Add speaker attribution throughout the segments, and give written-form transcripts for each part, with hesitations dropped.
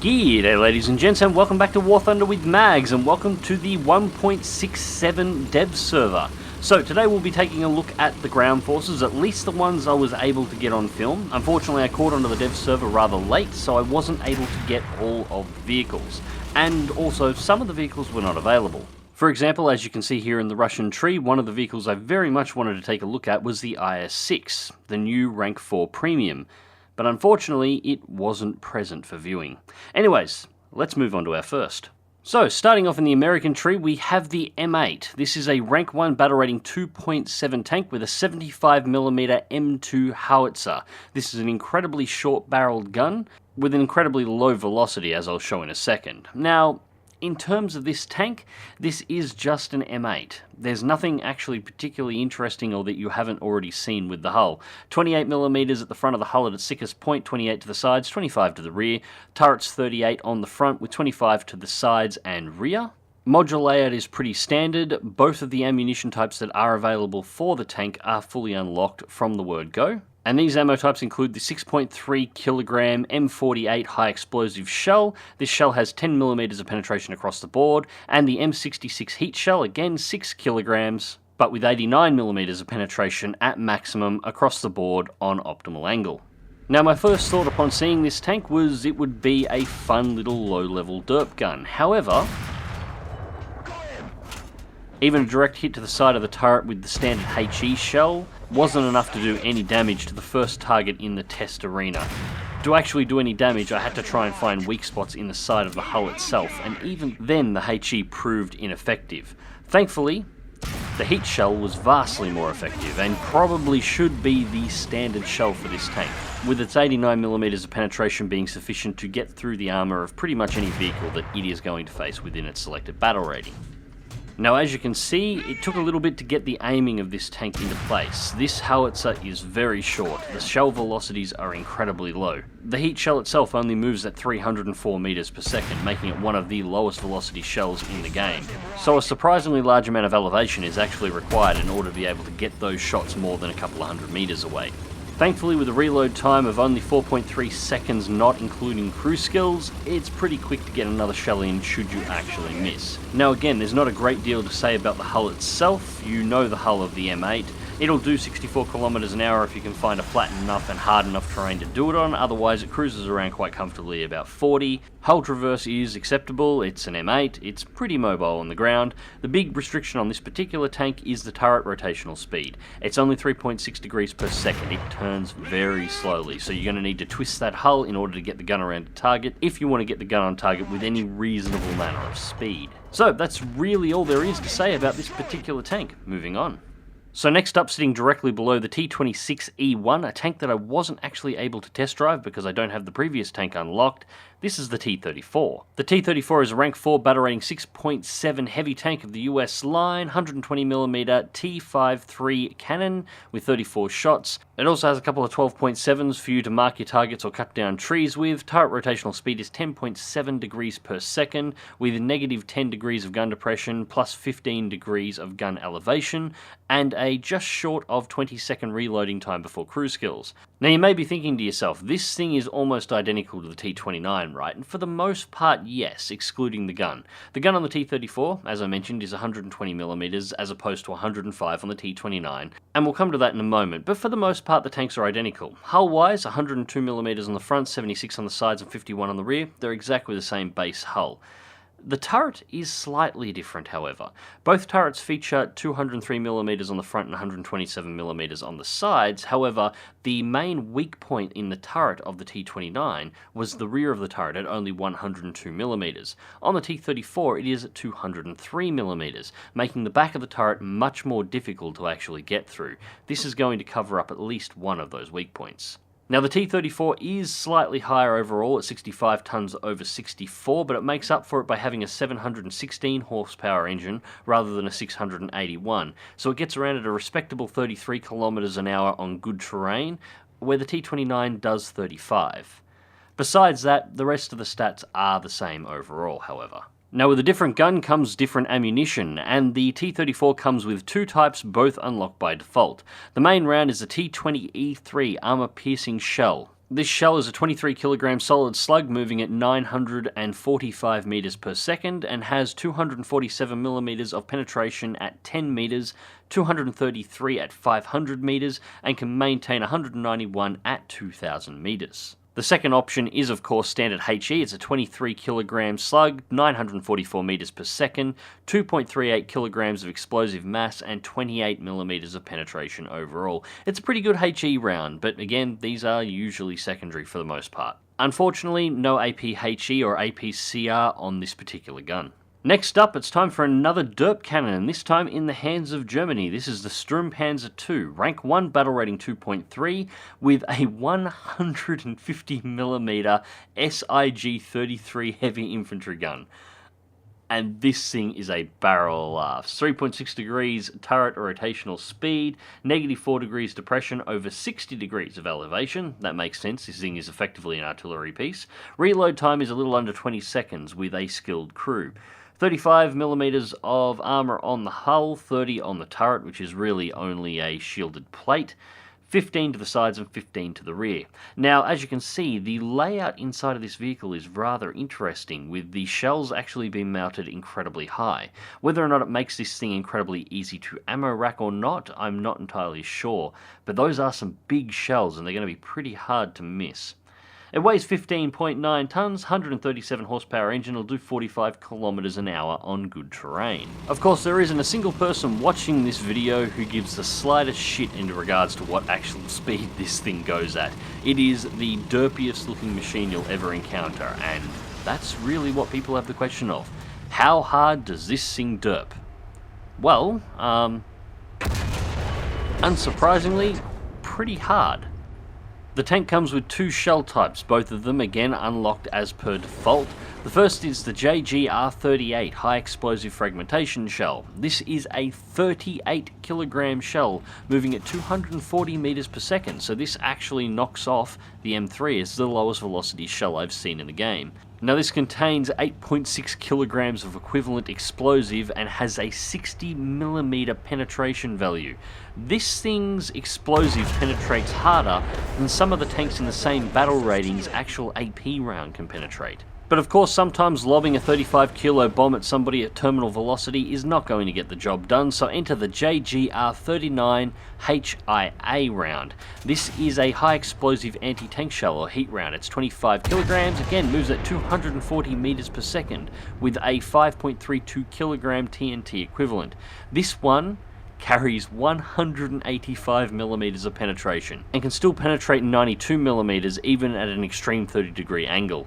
Speaker 1: G'day ladies and gents, and welcome back to War Thunder with Mags, and welcome to the 1.67 dev server. So today we'll be taking a look at the ground forces, at least the ones I was able to get on film. Unfortunately I caught onto the dev server rather late, so I wasn't able to get all of the vehicles. And also some of the vehicles were not available. For example, as you can see here in the Russian tree, one of the vehicles I very much wanted to take a look at was the IS-6, the new Rank 4 Premium. But unfortunately, it wasn't present for viewing. Anyways, let's move on to our first. So, starting off in the American tree, we have the M8. This is a Rank 1 battle rating 2.7 tank with a 75mm M2 howitzer. This is an incredibly short-barreled gun with an incredibly low velocity, as I'll show in a second. Now, in terms of this tank, this is just an M8. There's nothing actually particularly interesting or that you haven't already seen with the hull. 28mm at the front of the hull at its sickest point, 28 to the sides, 25 to the rear. Turrets 38 on the front with 25 to the sides and rear. Module layout is pretty standard. Both of the ammunition types that are available for the tank are fully unlocked from the word go. And these ammo types include the 6.3 kilogram M48 high explosive shell. This shell has 10mm of penetration across the board, and the M66 heat shell, again 6 kilograms, but with 89mm of penetration at maximum across the board on optimal angle. Now my first thought upon seeing this tank was it would be a fun little low-level derp gun. However, even a direct hit to the side of the turret with the standard HE shell wasn't enough to do any damage to the first target in the test arena. To actually do any damage, I had to try and find weak spots in the side of the hull itself, and even then the HE proved ineffective. Thankfully, the heat shell was vastly more effective, and probably should be the standard shell for this tank, with its 89mm of penetration being sufficient to get through the armour of pretty much any vehicle that it is going to face within its selected battle rating. Now as you can see, it took a little bit to get the aiming of this tank into place. This howitzer is very short, the shell velocities are incredibly low. The heat shell itself only moves at 304 meters per second, making it one of the lowest velocity shells in the game. So a surprisingly large amount of elevation is actually required in order to be able to get those shots more than a couple of hundred meters away. Thankfully, with a reload time of only 4.3 seconds, not including cruise skills, it's pretty quick to get another shell in should you actually miss. Now again, there's not a great deal to say about the hull itself. You know the hull of the M8. It'll do 64 kilometers an hour if you can find a flat enough and hard enough terrain to do it on, otherwise it cruises around quite comfortably about 40. Hull traverse is acceptable, it's an M8, it's pretty mobile on the ground. The big restriction on this particular tank is the turret rotational speed. It's only 3.6 degrees per second, it turns very slowly, so you're going to need to twist that hull in order to get the gun around a target if you want to get the gun on target with any reasonable manner of speed. So that's really all there is to say about this particular tank. Moving on. So next up, sitting directly below the T26E1, a tank that I wasn't actually able to test drive because I don't have the previous tank unlocked, this is the T34. The T34 is a Rank 4 battle rating 6.7 heavy tank of the US line, 120mm T53 cannon with 34 shots. It also has a couple of 12.7s for you to mark your targets or cut down trees with. Turret rotational speed is 10.7 degrees per second with negative 10 degrees of gun depression plus 15 degrees of gun elevation, and a just short of 20-second reloading time before cruise skills. Now you may be thinking to yourself, this thing is almost identical to the T29, right? And for the most part, yes, excluding the gun. The gun on the T34, as I mentioned, is 120mm as opposed to 105 on the T29, and we'll come to that in a moment, but for the most part the tanks are identical. Hull-wise, 102mm on the front, 76 on the sides and 51 on the rear, they're exactly the same base hull. The turret is slightly different, however. Both turrets feature 203mm on the front and 127mm on the sides. However, the main weak point in the turret of the T29 was the rear of the turret at only 102mm. On the T34, it is at 203mm, making the back of the turret much more difficult to actually get through. This is going to cover up at least one of those weak points. Now the T34 is slightly higher overall at 65 tonnes over 64, but it makes up for it by having a 716 horsepower engine rather than a 681, so it gets around at a respectable 33 kilometers an hour on good terrain, where the T29 does 35. Besides that, the rest of the stats are the same overall, however. Now with a different gun comes different ammunition, and the T34 comes with two types, both unlocked by default. The main round is the T20E3 armor-piercing shell. This shell is a 23 kilogram solid slug moving at 945 meters per second and has 247 millimeters of penetration at 10 meters, 233 at 500 meters, and can maintain 191 at 2000 meters. The second option is of course standard HE. It's a 23 kilogram slug, 944 meters per second, 2.38 kilograms of explosive mass, and 28 millimeters of penetration overall. It's a pretty good HE round, but again, these are usually secondary for the most part. Unfortunately, no APHE or APCR on this particular gun. Next up, it's time for another derp cannon, and this time in the hands of Germany. This is the Sturmpanzer II, rank 1, battle rating 2.3, with a 150mm SIG-33 heavy infantry gun. And this thing is a barrel of laughs. 3.6 degrees turret rotational speed, -4 degrees depression over 60 degrees of elevation. That makes sense, this thing is effectively an artillery piece. Reload time is a little under 20 seconds with a skilled crew. 35mm of armour on the hull, 30 on the turret, which is really only a shielded plate, 15 to the sides and 15 to the rear. Now, as you can see, the layout inside of this vehicle is rather interesting, with the shells actually being mounted incredibly high. Whether or not it makes this thing incredibly easy to ammo rack or not, I'm not entirely sure, but those are some big shells and they're going to be pretty hard to miss. It weighs 15.9 tons, 137 horsepower engine, will do 45 kilometers an hour on good terrain. Of course, there isn't a single person watching this video who gives the slightest shit in regards to what actual speed this thing goes at. It is the derpiest looking machine you'll ever encounter, and that's really what people have the question of. How hard does this thing derp? Well, unsurprisingly, pretty hard. The tank comes with two shell types, both of them again unlocked as per default. The first is the JGR-38 high explosive fragmentation shell. This is a 38 kilogram shell moving at 240 meters per second, so this actually knocks off the M3 as the lowest velocity shell I've seen in the game. Now this contains 8.6 kilograms of equivalent explosive and has a 60mm penetration value. This thing's explosive penetrates harder than some of the tanks in the same battle rating's actual AP round can penetrate. But of course, sometimes lobbing a 35 kilo bomb at somebody at terminal velocity is not going to get the job done, so enter the JGR-39 HIA round. This is a high explosive anti-tank shell or heat round. It's 25 kilograms, again moves at 240 meters per second with a 5.32 kilogram TNT equivalent. This one carries 185 millimeters of penetration and can still penetrate 92 millimeters even at an extreme 30-degree angle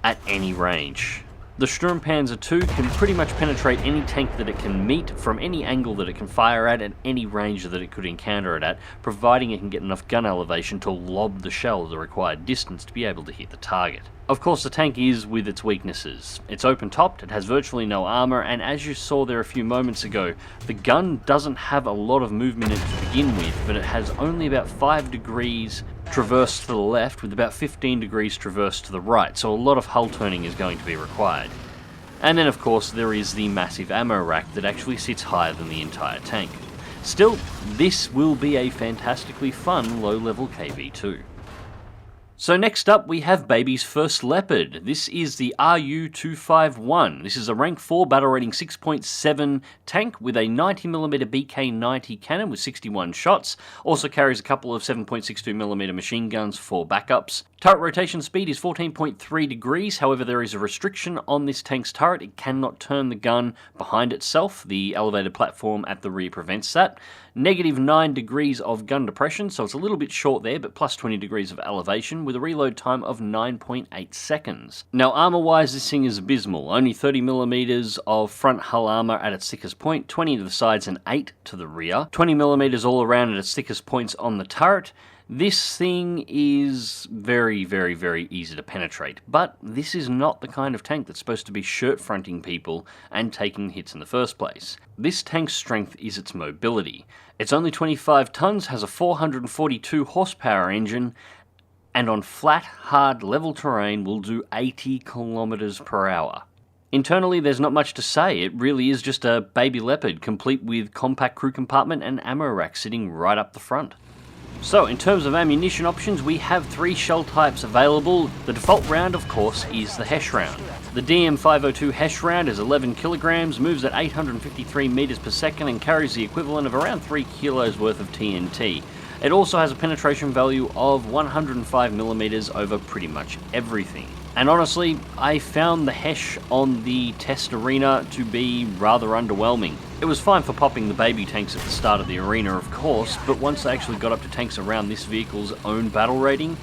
Speaker 1: at any range. The Sturmpanzer II can pretty much penetrate any tank that it can meet from any angle that it can fire at any range that it could encounter it at, providing it can get enough gun elevation to lob the shell the required distance to be able to hit the target. Of course, the tank is with its weaknesses. It's open-topped, it has virtually no armour, and as you saw there a few moments ago, the gun doesn't have a lot of movement in it to begin with, but it has only about 5 degrees traverse to the left with about 15 degrees traverse to the right, so a lot of hull turning is going to be required. And then of course there is the massive ammo rack that actually sits higher than the entire tank. Still, this will be a fantastically fun low-level KV2. So next up we have baby's first Leopard. This is the RU-251. This is a rank 4 battle rating 6.7 tank with a 90mm BK-90 cannon with 61 shots. Also carries a couple of 7.62mm machine guns for backups. Turret rotation speed is 14.3 degrees, however there is a restriction on this tank's turret. It cannot turn the gun behind itself. The elevated platform at the rear prevents that. -9 degrees of gun depression, so it's a little bit short there, but plus 20 degrees of elevation with a reload time of 9.8 seconds. Now armour-wise, this thing is abysmal. Only 30mm of front hull armour at its thickest point, 20 to the sides and 8 to the rear. 20mm all around at its thickest points on the turret. This thing is very, very, very easy to penetrate, but this is not the kind of tank that's supposed to be shirt-fronting people and taking hits in the first place. This tank's strength is its mobility. It's only 25 tons, has a 442 horsepower engine, and on flat, hard, level terrain will do 80 kilometers per hour. Internally, there's not much to say. It really is just a baby Leopard, complete with compact crew compartment and ammo rack sitting right up the front. So in terms of ammunition options, we have 3 shell types available. The default round, of course, is the Hesh round. The DM502 Hesh round is 11 kilograms, moves at 853 meters per second and carries the equivalent of around 3 kilos worth of TNT. It also has a penetration value of 105 millimeters over pretty much everything. And honestly, I found the Hesh on the test arena to be rather underwhelming. It was fine for popping the baby tanks at the start of the arena, of course, but once I actually got up to tanks around this vehicle's own battle rating,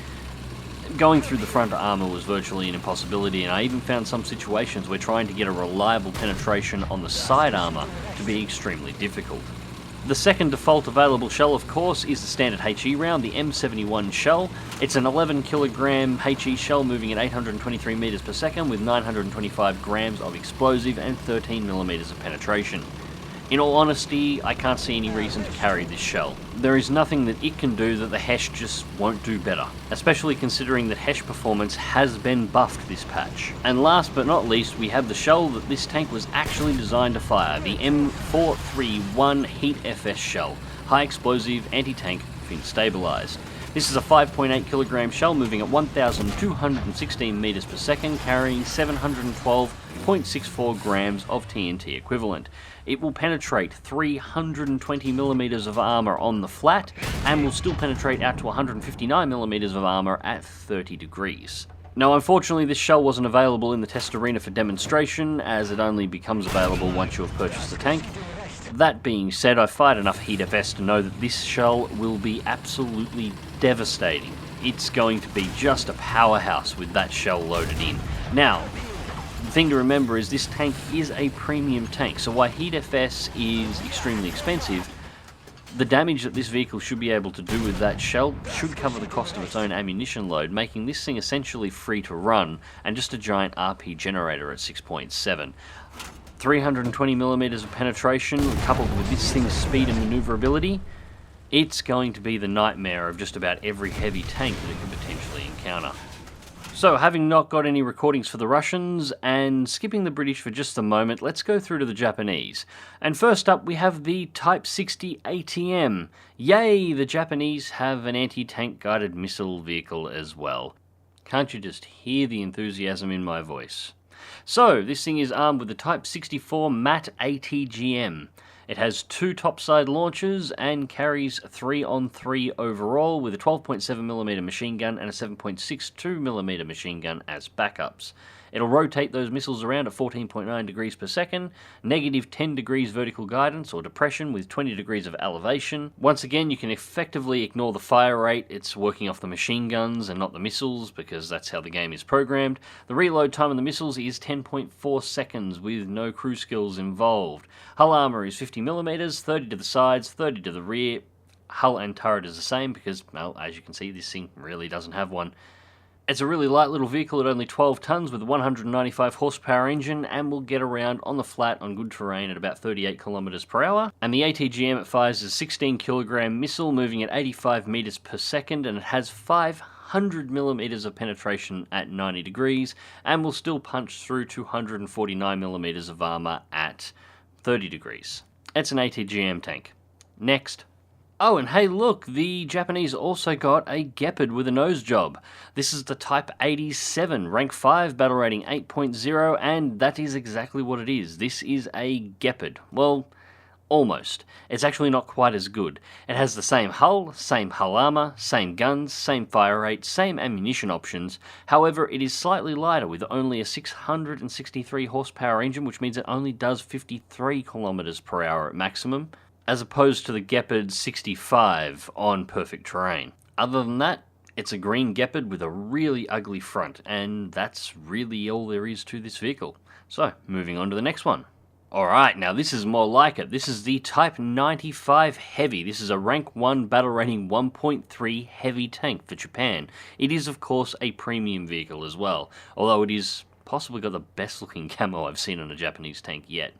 Speaker 1: going through the front armor was virtually an impossibility, and I even found some situations where trying to get a reliable penetration on the side armor to be extremely difficult. The second default available shell, of course, is the standard HE round, the M71 shell. It's an 11 kilogram HE shell moving at 823 meters per second with 925 grams of explosive and 13 millimeters of penetration. In all honesty, I can't see any reason to carry this shell. There is nothing that it can do that the Hesh just won't do better, especially considering that Hesh performance has been buffed this patch. And last but not least, we have the shell that this tank was actually designed to fire, the M431 Heat FS shell, high explosive, anti-tank, fin stabilized. This is a 5.8 kilogram shell moving at 1,216 meters per second, carrying 712.64 grams of TNT equivalent. It will penetrate 320 millimeters of armor on the flat, and will still penetrate out to 159 millimeters of armor at 30 degrees. Now, unfortunately, this shell wasn't available in the test arena for demonstration, as it only becomes available once you have purchased the tank. That being said, I've fired enough Heat FS to know that this shell will be absolutely devastating. It's going to be just a powerhouse with that shell loaded in. Now, the thing to remember is this tank is a premium tank, so while Heat FS is extremely expensive, the damage that this vehicle should be able to do with that shell should cover the cost of its own ammunition load, making this thing essentially free to run and just a giant RP generator at 6.7. 320 millimeters of penetration coupled with this thing's speed and maneuverability, it's going to be the nightmare of just about every heavy tank that it could potentially encounter. So, having not got any recordings for the Russians, and skipping the British for just a moment, let's go through to the Japanese. And first up, we have the Type 60 ATM. Yay, the Japanese have an anti-tank guided missile vehicle as well. Can't you just hear the enthusiasm in my voice? So, this thing is armed with the Type 64 MAT ATGM. It has 2 topside launchers and carries 3-on-3 overall with a 12.7mm machine gun and a 7.62mm machine gun as backups. It'll rotate those missiles around at 14.9 degrees per second, negative 10 degrees vertical guidance or depression with 20 degrees of elevation. Once again, you can effectively ignore the fire rate. It's working off the machine guns and not the missiles because that's how the game is programmed. The reload time on the missiles is 10.4 seconds with no crew skills involved. Hull armor is 50mm, 30 to the sides, 30 to the rear. Hull and turret is the same because, well, as you can see, this thing really doesn't have one. It's a really light little vehicle at only 12 tons with a 195 horsepower engine and will get around on the flat on good terrain at about 38 kilometers per hour. And the ATGM it fires is a 16 kilogram missile moving at 85 meters per second, and it has 500 millimeters of penetration at 90 degrees and will still punch through 249 millimeters of armor at 30 degrees. It's an ATGM tank. Next. Oh, and hey look, the Japanese also got a Gepard with a nose job. This is the Type 87, rank 5, battle rating 8.0, and that is exactly what it is. This is a Gepard. Well, almost. It's actually not quite as good. It has the same hull armor, same guns, same fire rate, same ammunition options. However, it is slightly lighter with only a 663 horsepower engine, which means it only does 53 kilometers per hour at maximum, as opposed to the Gepard 65 on perfect terrain. Other than that, it's a green Gepard with a really ugly front, and that's really all there is to this vehicle. So, moving on to the next one. Alright, now this is more like it. This is the Type 95 Heavy. This is a rank 1 battle rating 1.3 heavy tank for Japan. It is, of course, a premium vehicle as well, although it is possibly got the best looking camo I've seen on a Japanese tank yet.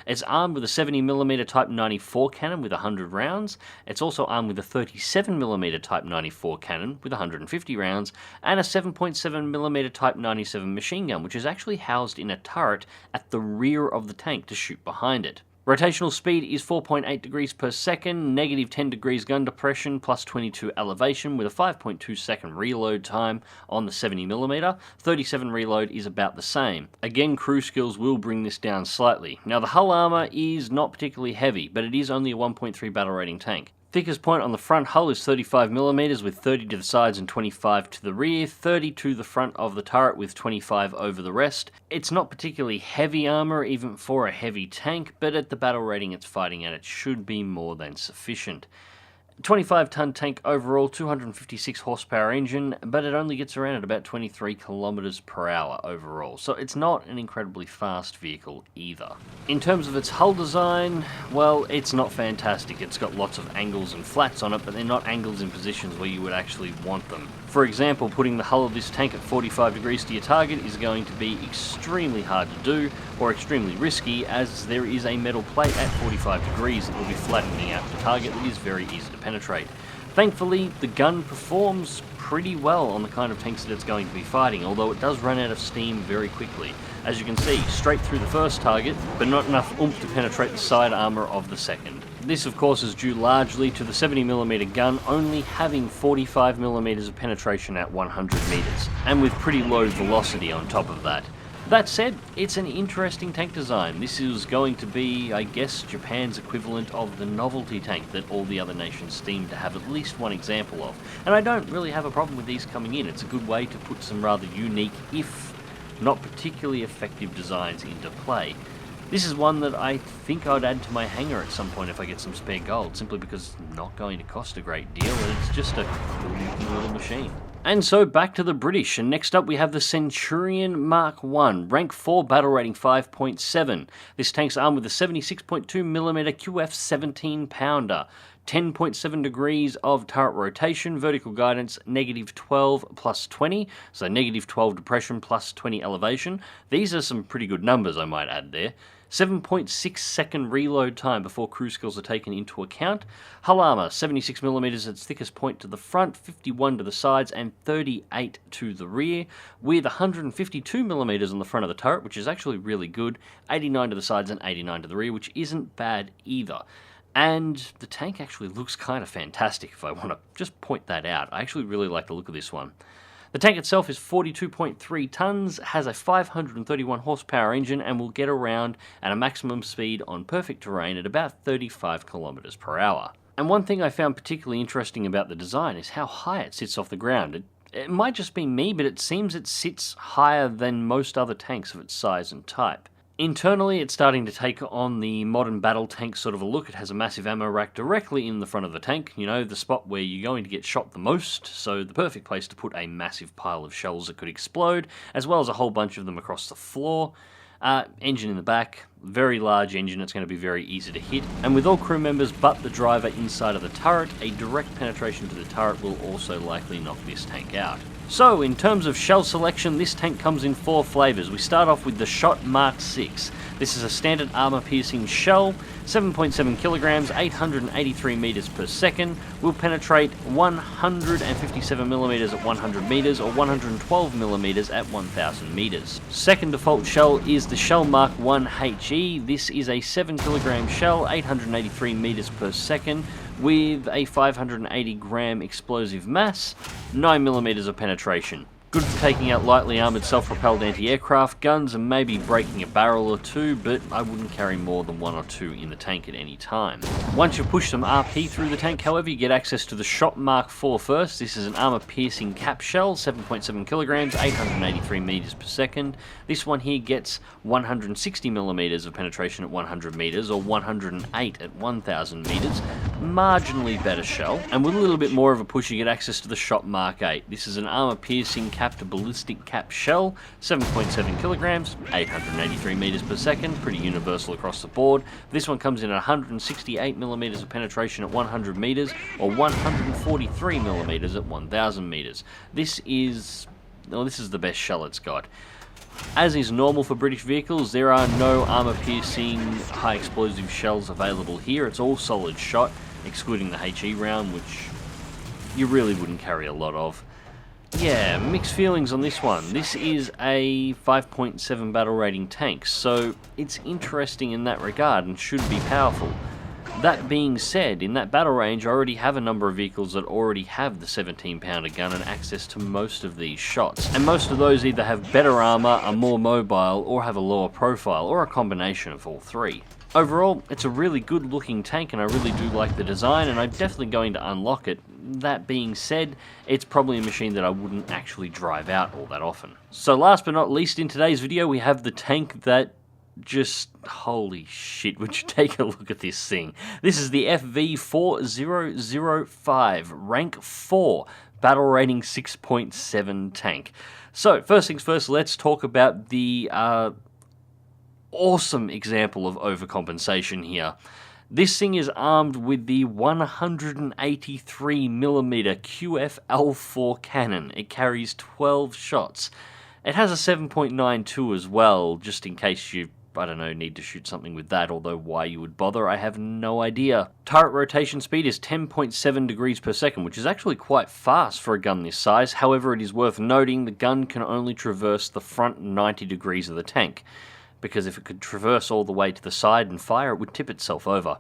Speaker 1: It's armed with a 70mm Type 94 cannon with 100 rounds. It's also armed with a 37mm Type 94 cannon with 150 rounds and a 7.7mm Type 97 machine gun, which is actually housed in a turret at the rear of the tank to shoot behind it. Rotational speed is 4.8 degrees per second, negative 10 degrees gun depression, plus 22 elevation with a 5.2 second reload time on the 70mm. 37 reload is about the same. Again, crew skills will bring this down slightly. Now the hull armour is not particularly heavy, but it is only a 1.3 battle rating tank. Thickest point on the front hull is 35mm with 30 to the sides and 25 to the rear, 30 to the front of the turret with 25 over the rest. It's not particularly heavy armour even for a heavy tank, but at the battle rating it's fighting at it should be more than sufficient. 25-ton tank overall, 256 horsepower engine, but it only gets around at about 23 kilometers per hour overall, so it's not an incredibly fast vehicle either. In terms of its hull design, well, it's not fantastic. It's got lots of angles and flats on it, but they're not angles in positions where you would actually want them. For example, putting the hull of this tank at 45 degrees to your target is going to be extremely hard to do, or extremely risky, as there is a metal plate at 45 degrees that will be flattening out the target that is very easy to penetrate. Thankfully, the gun performs pretty well on the kind of tanks that it's going to be fighting, although it does run out of steam very quickly. As you can see, straight through the first target, but not enough oomph to penetrate the side armour of the second. This of course is due largely to the 70mm gun only having 45mm of penetration at 100 meters, and with pretty low velocity on top of that. That said, it's an interesting tank design. This is going to be, I guess, Japan's equivalent of the novelty tank that all the other nations seem to have at least one example of. And I don't really have a problem with these coming in. It's a good way to put some rather unique, if not particularly effective designs into play. This is one that I think I'd add to my hangar at some point if I get some spare gold, simply because it's not going to cost a great deal and it's just a cool looking little machine. And so back to the British, and next up we have the Centurion Mark I, rank 4, battle rating 5.7. This tank's armed with a 76.2mm QF 17 pounder, 10.7 degrees of turret rotation, vertical guidance negative 12 plus 20, so negative 12 depression plus 20 elevation. These are some pretty good numbers, I might add there. 7.6 second reload time before crew skills are taken into account. Hull armour, 76mm at its thickest point to the front, 51 to the sides and 38 to the rear, with 152mm on the front of the turret, which is actually really good, 89 to the sides and 89 to the rear, which isn't bad either. And the tank actually looks kind of fantastic, if I want to just point that out. I actually really like the look of this one. The tank itself is 42.3 tons, has a 531 horsepower engine, and will get around at a maximum speed on perfect terrain at about 35 kilometers per hour. And one thing I found particularly interesting about the design is how high it sits off the ground. It might just be me, but it seems it sits higher than most other tanks of its size and type. Internally, it's starting to take on the modern battle tank sort of a look. It has a massive ammo rack directly in the front of the tank, you know, the spot where you're going to get shot the most, so the perfect place to put a massive pile of shells that could explode, as well as a whole bunch of them across the floor. Engine in the back, very large engine, it's going to be very easy to hit, and with all crew members but the driver inside of the turret, a direct penetration to the turret will also likely knock this tank out. So, in terms of shell selection, this tank comes in 4 flavours. We start off with the Shot Mark VI. This is a standard armour-piercing shell, 7.7 kilograms, 883 meters per second, will penetrate 157mm at 100 meters or 112mm at 1000 meters. Second default shell is the Shell Mark I HE. This is a 7 kilogram shell, 883 meters per second, with a 580 gram explosive mass, 9mm of penetration. Good for taking out lightly armoured self-propelled anti-aircraft guns and maybe breaking a barrel or two, but I wouldn't carry more than 1 or 2 in the tank at any time. Once you've pushed some RP through the tank, however, you get access to the Shot Mark IV first. This is an armour-piercing cap shell, 7.7 kilograms, 883 meters per second. This one here gets 160mm of penetration at 100 meters or 108 at 1000 meters. Marginally better shell, and with a little bit more of a push you get access to the Shot Mark VIII. This is an armour-piercing capped ballistic cap shell, 7.7 kilograms, 883 meters per second, pretty universal across the board. This one comes in at 168mm of penetration at 100 meters or 143mm at 1000 meters. This is the best shell it's got. As is normal for British vehicles, there are no armour-piercing high explosive shells available here. It's all solid shot, excluding the HE round, which you really wouldn't carry a lot of. Yeah, mixed feelings on this one. This is a 5.7 battle rating tank, so it's interesting in that regard and should be powerful. That being said, in that battle range I already have a number of vehicles that already have the 17-pounder gun and access to most of these shots. And most of those either have better armor, are more mobile, or have a lower profile, or a combination of all three. Overall, it's a really good looking tank and I really do like the design and I'm definitely going to unlock it. That being said, it's probably a machine that I wouldn't actually drive out all that often. So last but not least in today's video we have the tank that just, holy shit, would you take a look at this thing. This is the FV4005 rank 4 battle rating 6.7 tank. So first things first, let's talk about the awesome example of overcompensation here. This thing is armed with the 183mm QF-L4 cannon. It carries 12 shots. It has a 7.92 as well, just in case you, I don't know, need to shoot something with that, although why you would bother, I have no idea. Turret rotation speed is 10.7 degrees per second, which is actually quite fast for a gun this size. However, it is worth noting the gun can only traverse the front 90 degrees of the tank, because if it could traverse all the way to the side and fire, it would tip itself over.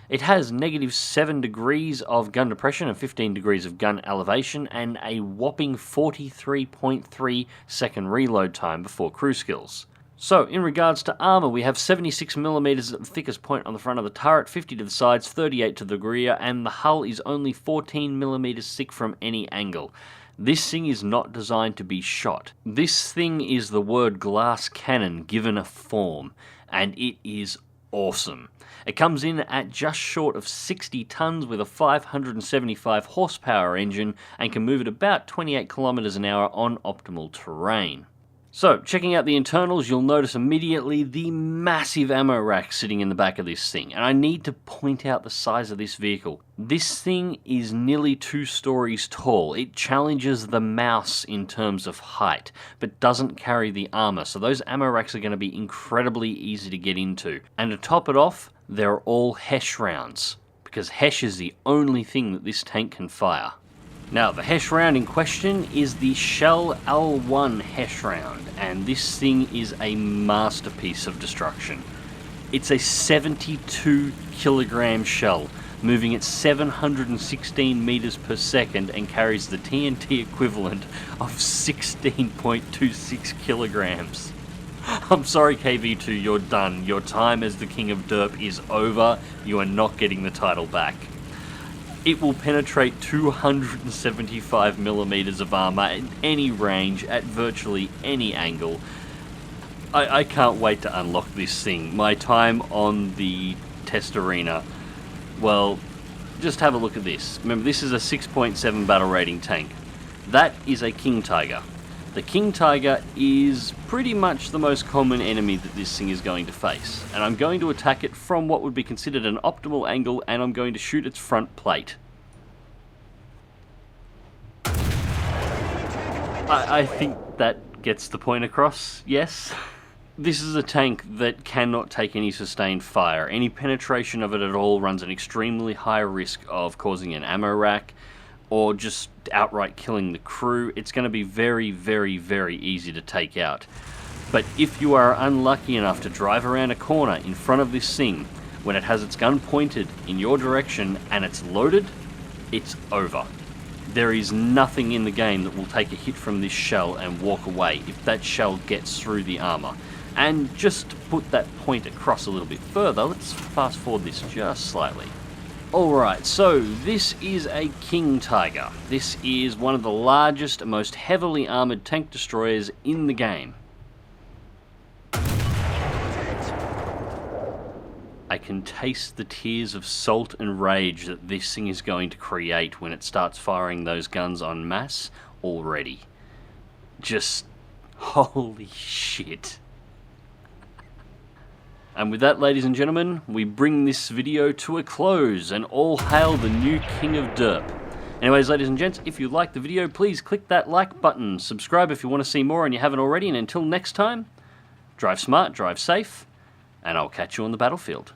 Speaker 1: It has -7 degrees of gun depression and 15 degrees of gun elevation, and a whopping 43.3 second reload time before cruise skills. So, in regards to armor, we have 76mm at the thickest point on the front of the turret, 50 to the sides, 38 to the rear, and the hull is only 14mm thick from any angle. This thing is not designed to be shot. This thing is the word glass cannon given a form, and it is awesome. It comes in at just short of 60 tons with a 575 horsepower engine and can move at about 28 kilometers an hour on optimal terrain. So, checking out the internals, you'll notice immediately the massive ammo rack sitting in the back of this thing, and I need to point out the size of this vehicle. This thing is nearly 2 stories tall. It challenges the mouse in terms of height, but doesn't carry the armor, so those ammo racks are going to be incredibly easy to get into. And to top it off, they're all HESH rounds, because HESH is the only thing that this tank can fire. Now, the HESH round in question is the Shell L1 HESH round, and this thing is a masterpiece of destruction. It's a 72 kilogram shell, moving at 716 meters per second and carries the TNT equivalent of 16.26 kilograms. I'm sorry KV2, you're done. Your time as the King of Derp is over. You are not getting the title back. It will penetrate 275mm of armor at any range, at virtually any angle. I can't wait to unlock this thing. My time on the test arena, well, just have a look at this. Remember, this is a 6.7 battle rating tank. That is a King Tiger. The King Tiger is pretty much the most common enemy that this thing is going to face, and I'm going to attack it from what would be considered an optimal angle, and I'm going to shoot its front plate. I think that gets the point across, yes? This is a tank that cannot take any sustained fire. Any penetration of it at all runs an extremely high risk of causing an ammo rack, or just outright killing the crew. It's going to be very, very, very easy to take out. But if you are unlucky enough to drive around a corner in front of this thing, when it has its gun pointed in your direction and it's loaded, it's over. There is nothing in the game that will take a hit from this shell and walk away if that shell gets through the armor. And just to put that point across a little bit further, let's fast forward this just slightly. Alright, so this is a King Tiger. This is one of the largest and most heavily armoured tank destroyers in the game. I can taste the tears of salt and rage that this thing is going to create when it starts firing those guns en masse already. Just holy shit. And with that, ladies and gentlemen, we bring this video to a close, and all hail the new King of Derp. Anyways, ladies and gents, if you liked the video, please click that like button, subscribe if you want to see more and you haven't already, and until next time, drive smart, drive safe, and I'll catch you on the battlefield.